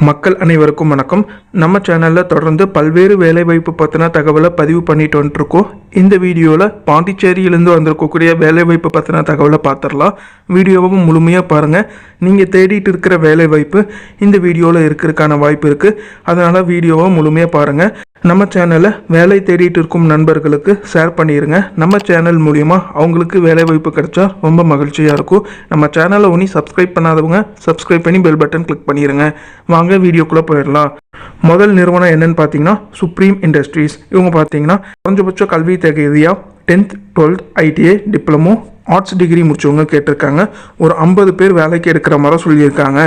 மக்கள் அனைவருக்கும் வணக்கம். நம்ம சேனலில் தொடர்ந்து பல்வேறு வேலைவாய்ப்பு பற்றின தகவலை பதிவு பண்ணிட்டு வந்துட்டுருக்கோம். இந்த வீடியோவில் பாண்டிச்சேரியிலேருந்து வந்திருக்கக்கூடிய வேலைவாய்ப்பு பற்றின தகவலை பார்த்துடலாம். வீடியோவும் முழுமையாக பாருங்கள். நீங்கள் தேடிட்டு இருக்கிற வேலைவாய்ப்பு இந்த வீடியோவில் இருக்கிறதுக்கான வாய்ப்பு இருக்குது. அதனால் வீடியோவை முழுமையாக பாருங்கள். நம்ம சேனலை வேலை தேடிட்டு இருக்கும் நண்பர்களுக்கு ஷேர் பண்ணிடுங்க. நம்ம சேனல் மூலிமா அவங்களுக்கு வேலைவாய்ப்பு கிடைச்சா ரொம்ப மகிழ்ச்சியாக இருக்கும். நம்ம சேனலை ஒன்றி சப்ஸ்கிரைப் பண்ணாதவங்க சப்ஸ்கிரைப் பண்ணி பெல் பட்டன் கிளிக் பண்ணிடுங்க. வாங்க வீடியோக்குள்ளே போயிடலாம். முதல் நிறுவனம் என்னன்னு பார்த்தீங்கன்னா சுப்ரீம் இண்டஸ்ட்ரீஸ். இவங்க பார்த்தீங்கன்னா குறைஞ்சபட்ச கல்வி தகுதியாக 10th 12th ITI diploma arts degree முடிச்சவங்க கேட்டிருக்காங்க. ஒரு 50 பேர் வேலைக்கு எடுக்கிற மாதிரி சொல்லியிருக்காங்க.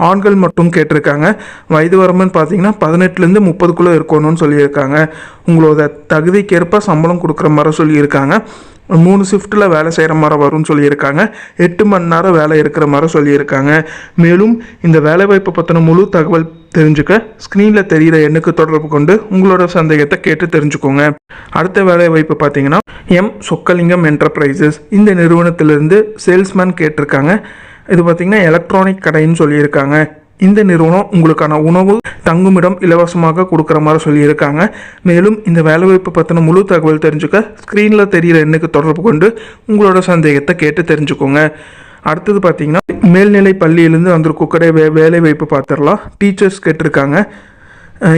ஆண்கள் மட்டும் கேட்டிருக்காங்க. வயது வரம்புன்னு பார்த்தீங்கன்னா 18லேருந்து 30க்குள்ளே இருக்கணும்னு சொல்லியிருக்காங்க. உங்களோட தகுதிக்கேற்ப சம்பளம் கொடுக்குற மாதிரி சொல்லியிருக்காங்க. 3 ஷிஃப்ட்டில் வேலை செய்கிற மாதிரி வரும்னு சொல்லியிருக்காங்க. 8 மணி நேரம் வேலை இருக்கிற மாதிரி சொல்லியிருக்காங்க. மேலும் இந்த வேலைவாய்ப்பு பற்றின முழு தகவல் தெரிஞ்சுக்க ஸ்க்ரீனில் தெரிகிற எண்ணுக்கு தொடர்பு கொண்டு உங்களோட சந்தேகத்தை கேட்டு தெரிஞ்சுக்கோங்க. அடுத்த வேலைவாய்ப்பு பார்த்தீங்கன்னா சொக்கலிங்கம் என்டர்பிரைசஸ். இந்த நிறுவனத்திலிருந்து சேல்ஸ்மேன் கேட்டிருக்காங்க. இது பார்த்தீங்கன்னா எலக்ட்ரானிக் கடைன்னு சொல்லியிருக்காங்க. இந்த நிறுவனம் உங்களுக்கான உணவு தங்குமிடம் இலவசமாக கொடுக்குற மாதிரி சொல்லியிருக்காங்க. மேலும் இந்த வேலைவாய்ப்பு பற்றின முழு தகவல் தெரிஞ்சுக்க ஸ்க்ரீனில் தெரிகிற எண்ணுக்கு தொடர்பு கொண்டு உங்களோட சந்தேகத்தை கேட்டு தெரிஞ்சுக்கோங்க. அடுத்தது பார்த்தீங்கன்னா மேல்நிலை பள்ளியிலேருந்து வந்திருக்கக்கூடிய வேலைவாய்ப்பு பார்த்துடலாம். டீச்சர்ஸ் கேட்டிருக்காங்க.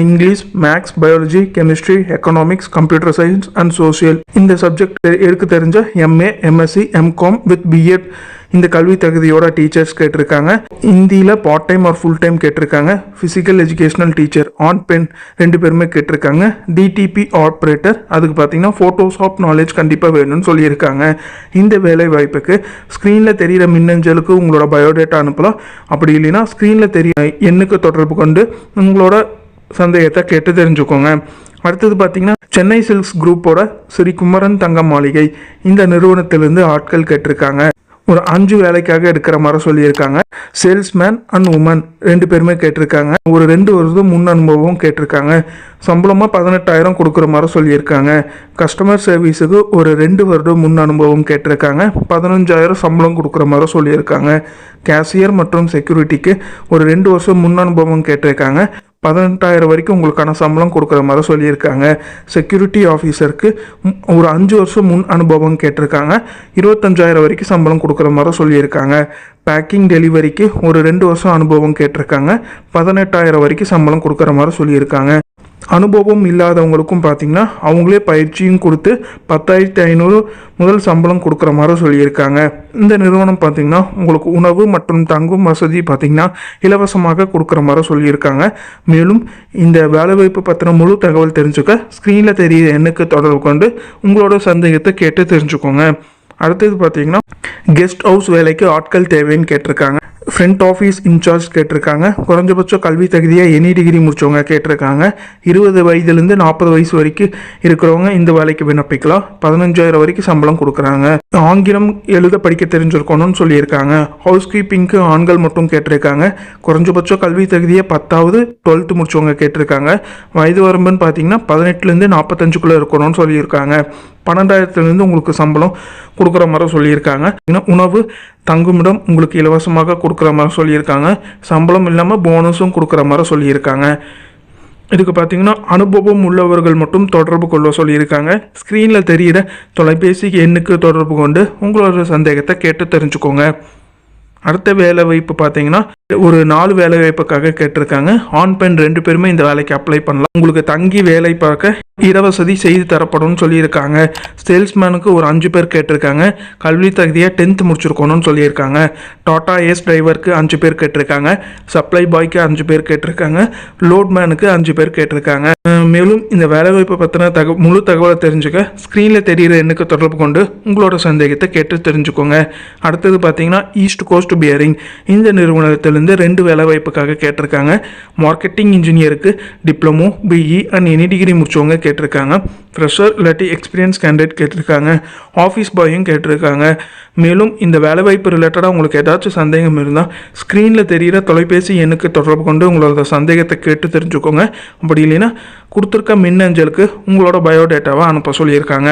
English, maths, biology, chemistry, economics, computer science and social இந்த சப்ஜெக்ட் எடுக்க தெரிஞ்ச MA, MSc, MCom with BEd இந்த கல்வி தகுதியோட டீச்சர்ஸ் கேட்டிருக்காங்க. இந்தியில் part time or full time கேட்டிருக்காங்க. ஃபிசிக்கல் எஜுகேஷனல் டீச்சர் ஆன் பெண் 2 பேருமே கேட்டிருக்காங்க. DTP ஆப்ரேட்டர் அதுக்கு பார்த்தீங்கன்னா ஃபோட்டோஷாப் நாலேஜ் கண்டிப்பாக வேணும்னு சொல்லியிருக்காங்க. இந்த வேலை வாய்ப்புக்கு ஸ்க்ரீனில் தெரிகிற மின்னஞ்சலுக்கு உங்களோட பயோடேட்டா அனுப்பலாம். அப்படி இல்லைன்னா ஸ்க்ரீனில் தெரிய எண்ணுக்கு தொடர்பு கொண்டு உங்களோட சந்தேகத்தை கேட்டு தெரிஞ்சுக்கோங்க. அடுத்தது பார்த்தீங்கன்னா சென்னை சில்க்ஸ் குரூப்போட ஸ்ரீ குமரன் தங்க மாளிகை இந்த நிறுவனத்திலிருந்து ஆட்கள் கேட்டிருக்காங்க. ஒரு 5 வேலைக்காக எடுக்கிற மாதிரி சொல்லியிருக்காங்க. சேல்ஸ்மேன் அண்ட் உமன் 2 பேருமே கேட்டிருக்காங்க. ஒரு 2 வருஷம் முன் அனுபவம் கேட்டிருக்காங்க. சம்பளமாக 18,000 கொடுக்குற மாதிரி சொல்லியிருக்காங்க. கஸ்டமர் சர்வீஸுக்கு ஒரு 2 வருடம் முன் அனுபவம் கேட்டிருக்காங்க. 15,000 சம்பளம் கொடுக்குற மாதிரி சொல்லியிருக்காங்க. கேஷியர் மற்றும் செக்யூரிட்டிக்கு ஒரு 2 வருஷம் முன் அனுபவம் கேட்டிருக்காங்க. 18,000 வரைக்கும் உங்களுக்கான சம்பளம் கொடுக்குற மாதிரி சொல்லியிருக்காங்க. செக்யூரிட்டி ஆஃபீஸருக்கு ஒரு 5 வருஷம் முன் அனுபவம் கேட்டிருக்காங்க. 25,000 வரைக்கும் சம்பளம் கொடுக்குற மாதிரி சொல்லியிருக்காங்க. பேக்கிங் டெலிவரிக்கு ஒரு 2 வருஷம் அனுபவம் கேட்டிருக்காங்க. 18,000 வரைக்கும் சம்பளம் கொடுக்குற மாதிரி சொல்லியிருக்காங்க. அனுபவம் இல்லாதவங்களுக்கும் பார்த்தீங்கன்னா அவங்களே பயிற்சியும் கொடுத்து 10,500 முதல் சம்பளம் கொடுக்குற மாதிரி சொல்லியிருக்காங்க. இந்த நிறுவனம் பார்த்தீங்கன்னா உங்களுக்கு உணவு மற்றும் தங்கும் வசதி பார்த்தீங்கன்னா இலவசமாக கொடுக்குற மாதிரி சொல்லியிருக்காங்க. மேலும் இந்த வேலைவாய்ப்பு பற்றின முழு தகவல் தெரிஞ்சுக்க ஸ்க்ரீனில் தெரிகிற எண்ணுக்கு தொடர்பு கொண்டு உங்களோட சந்தேகத்தை கேட்டு தெரிஞ்சுக்கோங்க. அடுத்தது பார்த்தீங்கன்னா கெஸ்ட் ஹவுஸ் வேலைக்கு ஆட்கள் தேவைன்னு கேட்டிருக்காங்க. ஃப்ரண்ட் ஆஃபீஸ் இன்சார்ஜ் கேட்டிருக்காங்க. குறைஞ்சபட்ச கல்வி தகுதியாக எனி டிகிரி முடித்தவங்க கேட்டிருக்காங்க. 20 வயதுலேருந்து 40 வயசு வரைக்கும் இருக்கிறவங்க இந்த வேலைக்கு விண்ணப்பிக்கலாம். 15,000 வரைக்கும் சம்பளம் கொடுக்குறாங்க. ஆங்கிலம் எழுத படிக்க தெரிஞ்சிருக்கணும்னு சொல்லியிருக்காங்க. ஹவுஸ் கீப்பிங்க்கு ஆண்கள் மட்டும் கேட்டிருக்காங்க. குறைஞ்சபட்ச கல்வி தகுதியாக 10th 12th முடிச்சவங்க கேட்டிருக்காங்க. வயது வரம்புன்னு பார்த்தீங்கன்னா 18லேருந்து 45க்குள்ளே இருக்கணும்னு சொல்லியிருக்காங்க. 12,000 உங்களுக்கு சம்பளம் கொடுக்குற மாதிரி சொல்லியிருக்காங்க. உணவு தங்குமிடம் உங்களுக்கு இலவசமாக கொடுக்குற மாதிரி சொல்லியிருக்காங்க. சம்பளம் இல்லாமல் போனஸும் கொடுக்குற மாதிரி சொல்லியிருக்காங்க. இதுக்கு பார்த்தீங்கன்னா அனுபவம் உள்ளவர்கள் மட்டும் தொடர்பு கொள்ள சொல்லியிருக்காங்க. ஸ்க்ரீனில் தெரிகிற தொலைபேசி எண்ணுக்கு தொடர்பு கொண்டு உங்களோட சந்தேகத்தை கேட்டு தெரிஞ்சுக்கோங்க. அடுத்த வேலை வாய்ப்பு பார்த்தீங்கன்னா ஒரு 4 வேலை வாய்ப்புக்காக கேட்டிருக்காங்க. ஆண் பெண் 2 பேருமே இந்த வேலைக்கு அப்ளை பண்ணலாம். உங்களுக்கு தங்கி வேலை பார்க்க இடவசதி செய்து தரப்படும் சொல்லியிருக்காங்க. சேல்ஸ்மேனுக்கு ஒரு 5 பேர் கேட்டிருக்காங்க. கல்வி தகுதியாக 10th முடிச்சிருக்கணும்னு சொல்லியிருக்காங்க. டாடா ஏஸ் டிரைவருக்கு 5 பேர் கேட்டிருக்காங்க. சப்ளை பாய்க்கு 5 பேர் கேட்டிருக்காங்க. லோட்மேனுக்கு 5 பேர் கேட்டிருக்காங்க. மேலும் இந்த வேலைவாய்ப்பை பற்றின முழு தகவலை தெரிஞ்சுக்க ஸ்க்ரீனில் தெரிகிற எண்ணுக்கு தொடர்பு கொண்டு உங்களோட சந்தேகத்தை கேட்டு தெரிஞ்சுக்கோங்க. அடுத்தது பார்த்தீங்கன்னா ஈஸ்ட் கோஸ்ட் பியரிங் இந்த நிறுவனத்திலிருந்து 2 வேலைவாய்ப்புக்காக கேட்டிருக்காங்க. மார்க்கெட்டிங் இன்ஜினியருக்கு diploma, BE and any degree முடிச்சவங்க கேட்டிருக்காங்க. ஃப்ரெஷர் இல்லாட்டி எக்ஸ்பீரியன்ஸ் கேண்டிடேட் கேட்டிருக்காங்க. ஆஃபீஸ் பாயும் கேட்டிருக்காங்க. மேலும் இந்த வேலைவாய்ப்பு ரிலேட்டடாக உங்களுக்கு ஏதாச்சும் சந்தேகம் இருந்தால் ஸ்க்ரீனில் தெரிகிற தொலைபேசி எண்ணுக்கு தொடர்பு கொண்டு உங்களோட சந்தேகத்தை கேட்டு தெரிஞ்சுக்கோங்க. அப்படி இல்லைன்னா கொடுத்துருக்க மின்னஞ்சலுக்கு உங்களோட பயோடேட்டாவை அனுப்ப சொல்லியிருக்காங்க.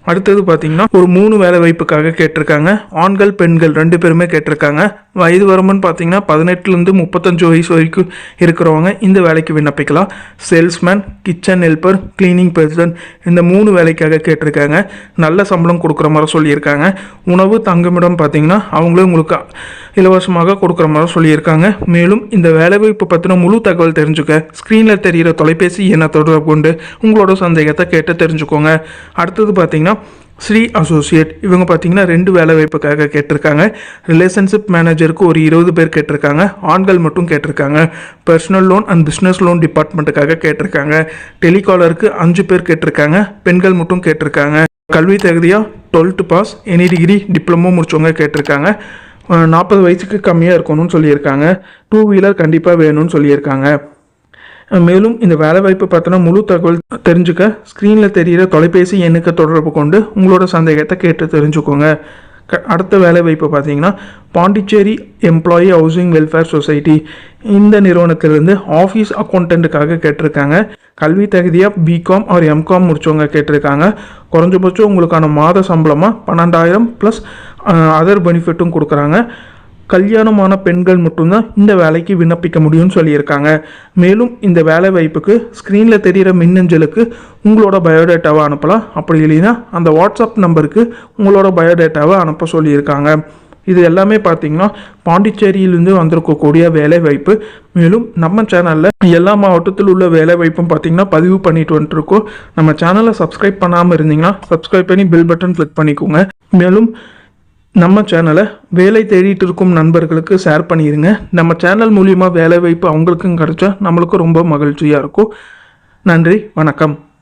அடுத்தது பார்த்தீங்கன்னா ஒரு 3 வேலை வாய்ப்புக்காக கேட்டிருக்காங்க. ஆண்கள் பெண்கள் 2 பேருமே கேட்டிருக்காங்க. வயது வரம்புன்னு பார்த்தீங்கன்னா 18லேருந்து 35 வயசு வரைக்கும் இருக்கிறவங்க இந்த வேலைக்கு விண்ணப்பிக்கலாம். Salesman, kitchen helper, cleaning person இந்த 3 வேலைக்காக கேட்டிருக்காங்க. நல்ல சம்பளம் கொடுக்குற மாதிரி சொல்லியிருக்காங்க. உணவு தங்குமிடம் பார்த்தீங்கன்னா அவங்களே உங்களுக்கு இலவசமாக கொடுக்குற மாதிரி சொல்லியிருக்காங்க. மேலும் இந்த வேலைவாய்ப்பு பற்றின முழு தகவல் தெரிஞ்சுக்க ஸ்க்ரீனில் தெரிகிற தொலைபேசி எண்ணை தொடர்பு கொண்டு உங்களோட சந்தேகத்தை கேட்டு தெரிஞ்சுக்கோங்க. அடுத்தது பார்த்தீங்கன்னா ஸ்ரீ அசோசியேட் இவங்க பார்த்தீங்கன்னா 2 வேலை வாய்ப்புக்காக கேட்டிருக்காங்க. ரிலேஷன்ஷிப் மேனேஜருக்கு ஒரு 20 பேர் கேட்டிருக்காங்க. ஆண்கள் மட்டும் கேட்டிருக்காங்க. Personal loan and business loan டிபார்ட்மெண்ட்டுக்காக கேட்டிருக்காங்க. டெலிகாலருக்கு 5 பேர் கேட்டிருக்காங்க. பெண்கள் மட்டும் கேட்டிருக்காங்க. கல்வி தகுதியாக 12th pass, any degree, diploma முடிச்சவங்க கேட்டிருக்காங்க. 40 வயசுக்கு கம்மியாக இருக்கணும்னு சொல்லியிருக்காங்க. 2 வீலர் கண்டிப்பாக வேணும்னு சொல்லியிருக்காங்க. மேலும் இந்த வேலைவாய்ப்பு பற்றின முழு தகவல் தெரிஞ்சுக்க ஸ்க்ரீனில் தெரிகிற தொலைபேசி எண்ணுக்கு தொடர்பு கொண்டு உங்களோட சந்தேகத்தை கேட்டு தெரிஞ்சுக்கோங்க. அடுத்த வேலைவாய்ப்பு பார்த்தீங்கன்னா Pondicherry employee housing welfare society இந்த நிறுவனத்திலிருந்து ஆஃபீஸ் அக்கௌண்டண்ட்டுக்காக கேட்டிருக்காங்க. கல்வி தகுதியாக பிகாம் ஆர் எம்காம் முடித்தவங்க கேட்டிருக்காங்க. குறைஞ்சபட்சம் உங்களுக்கான மாத சம்பளமாக 12,000 ப்ளஸ் அதர் பெனிஃபிட்டும் கொடுக்குறாங்க. கல்யாணமான பெண்கள் மட்டும்தான் இந்த வேலைக்கு விண்ணப்பிக்க முடியும்னு சொல்லியிருக்காங்க. மேலும் இந்த வேலை வாய்ப்புக்கு ஸ்க்ரீனில் தெரிகிற மின்னஞ்சலுக்கு உங்களோட பயோடேட்டாவை அனுப்பலாம். அப்படி இல்லைன்னா அந்த வாட்ஸ்அப் நம்பருக்கு உங்களோட பயோடேட்டாவை அனுப்ப சொல்லியிருக்காங்க. இது எல்லாமே பார்த்தீங்கன்னா பாண்டிச்சேரியிலிருந்து வந்திருக்கக்கூடிய வேலை வாய்ப்பு. மேலும் நம்ம சேனலில் எல்லா மாவட்டத்தில் உள்ள வேலை வாய்ப்பும் பார்த்தீங்கன்னா பதிவு பண்ணிட்டு வந்துருக்கோம். நம்ம சேனலை சப்ஸ்கிரைப் பண்ணாமல் இருந்தீங்கன்னா சப்ஸ்கிரைப் பண்ணி பெல் பட்டன் கிளிக் பண்ணிக்கோங்க. மேலும் நம்ம சேனலை வேலை தேடிட்டு இருக்கும் நண்பர்களுக்கு ஷேர் பண்ணிடுங்க. நம்ம சேனல் மூலிமா வேலை வாய்ப்பு அவங்களுக்கும் கிடைச்சா நம்மளுக்கும் ரொம்ப மகிழ்ச்சியாக இருக்கும். நன்றி, வணக்கம்.